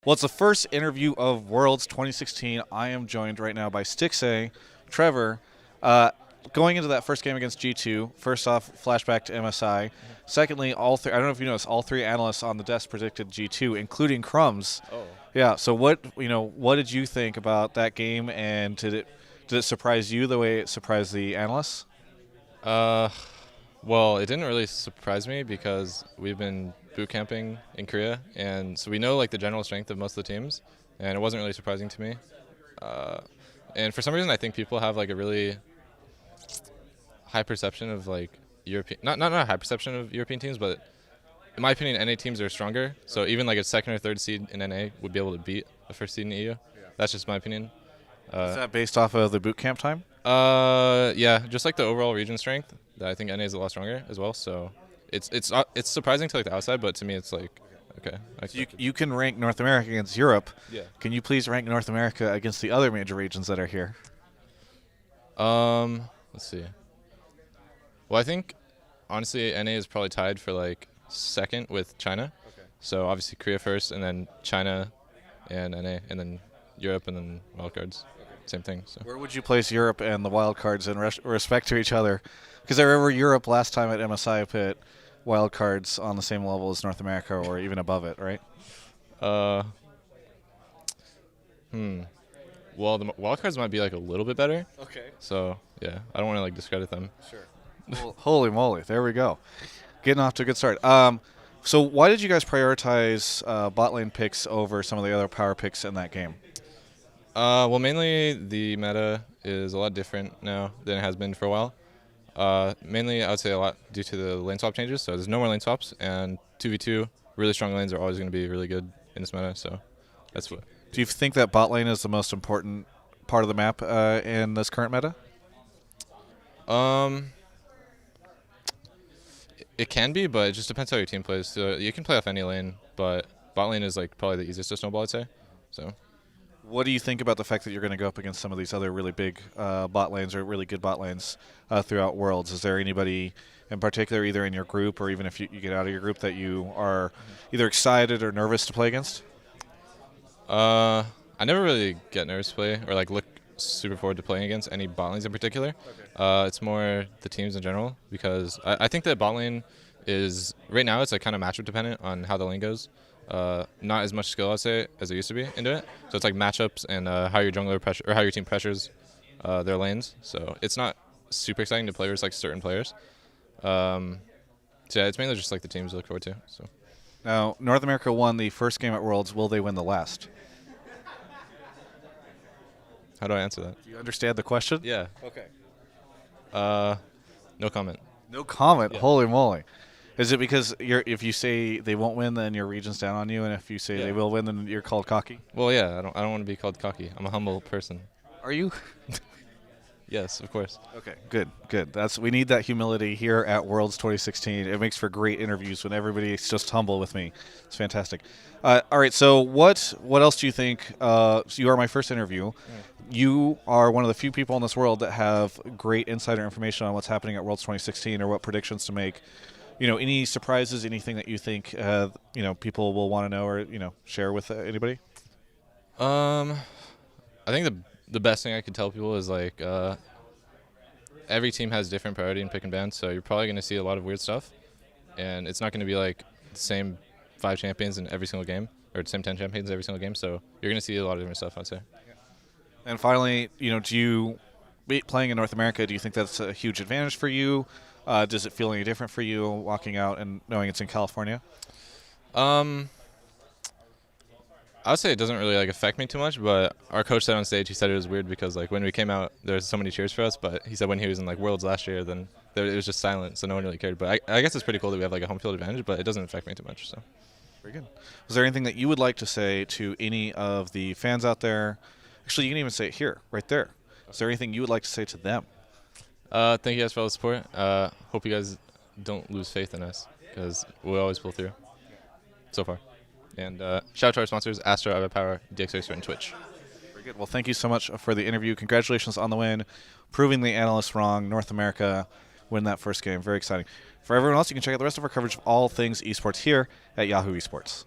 Well, it's the first interview of Worlds 2016. I am joined right now by Stixxay, Trevor. Going into that first game against G2, first off, flashback to MSI. Secondly, all three. I don't know if you noticed, all three analysts on the desk predicted G2, including Crumbs. Oh. Yeah. So what did you think about that game, and did it surprise you the way it surprised the analysts? Well, it didn't really surprise me because we've been boot camping in Korea, and so we know like the general strength of most of the teams, and it wasn't really surprising to me. And for some reason, I think people have like a really high perception of like European, not a high perception of European teams, but in my opinion, NA teams are stronger. So even like a second or third seed in NA would be able to beat a first seed in EU. That's just my opinion. Is that based off of the boot camp time? Yeah, just like the overall region strength. I think NA is a lot stronger as well. So it's surprising to like the outside, but to me it's like okay. You can rank North America against Europe. Yeah. Can you please rank North America against the other major regions that are here? Let's see. Well, I think honestly NA is probably tied for like second with China. Okay. So obviously Korea first, and then China, and NA, and then Europe, and then Wildcards. Same thing. So. Where would you place Europe and the Wildcards in respect to each other? Because I remember Europe last time at MSI put Wildcards on the same level as North America, or even above it, right? Well, the Wildcards might be like a little bit better. Okay. So yeah, I don't want to like discredit them. Sure. Well, holy moly! There we go. Getting off to a good start. So why did you guys prioritize bot lane picks over some of the other power picks in that game? Well, mainly the meta is a lot different now than it has been for a while. Mainly, I would say a lot due to the lane swap changes. So there's no more lane swaps, and 2v2 really strong lanes are always going to be really good in this meta. So that's what. Do you think that bot lane is the most important part of the map in this current meta? It can be, but it just depends how your team plays. So you can play off any lane, but bot lane is like probably the easiest to snowball, I'd say. So. What do you think about the fact that you're going to go up against some of these other really big bot lanes or really good bot lanes throughout Worlds? Is there anybody in particular, either in your group or even if you get out of your group, that you are either excited or nervous to play against? I never really get nervous to play or like look super forward to playing against any bot lanes in particular. Okay. It's more the teams in general because I think that bot lane is right now it's like kind of matchup dependent on how the lane goes. Not as much skill, I'd say, as there used to be into it. So it's like matchups and how your jungler pressure or how your team pressures their lanes. So it's not super exciting to play with like certain players. So yeah, it's mainly just like the teams to look forward to. So now, North America won the first game at Worlds. Will they win the last? How do I answer that? Do you understand the question? Yeah. Okay. No comment. No comment. Yeah. Holy moly! Is it because if you say they won't win, then your region's down on you, and if you say they will win, then you're called cocky? Well, yeah, I don't want to be called cocky. I'm a humble person. Are you? Yes, of course. Okay, good. We need that humility here at Worlds 2016. It makes for great interviews when everybody's just humble with me. It's fantastic. All right, so what else do you think? So you are my first interview. You are one of the few people in this world that have great insider information on what's happening at Worlds 2016 or what predictions to make. Any surprises, anything that you think people will want to know or share with anybody? I think the best thing I could tell people is like every team has different priority in pick and ban, so you're probably going to see a lot of weird stuff, and it's not going to be like the same 5 champions in every single game or the same 10 champions every single game. So you're going to see a lot of different stuff, I'd say. And finally, do you playing in North America? Do you think that's a huge advantage for you? Does it feel any different for you walking out and knowing it's in California? I would say it doesn't really like affect me too much, but our coach said on stage, he said it was weird because like when we came out, there was so many cheers for us, but he said when he was in like Worlds last year, then it was just silent, so no one really cared. But I guess it's pretty cool that we have like a home field advantage, but it doesn't affect me too much. So. Very good. Was there anything that you would like to say to any of the fans out there? Actually, you can even say it here, right there. Is there anything you would like to say to them? Thank you guys for all the support. Hope you guys don't lose faith in us because we always pull through so far. And shout out to our sponsors, Astro, Ava Power, DXRacer, and Twitch. Very good. Well, thank you so much for the interview. Congratulations on the win, proving the analysts wrong. North America win that first game. Very exciting. For everyone else, you can check out the rest of our coverage of all things esports here at Yahoo Esports.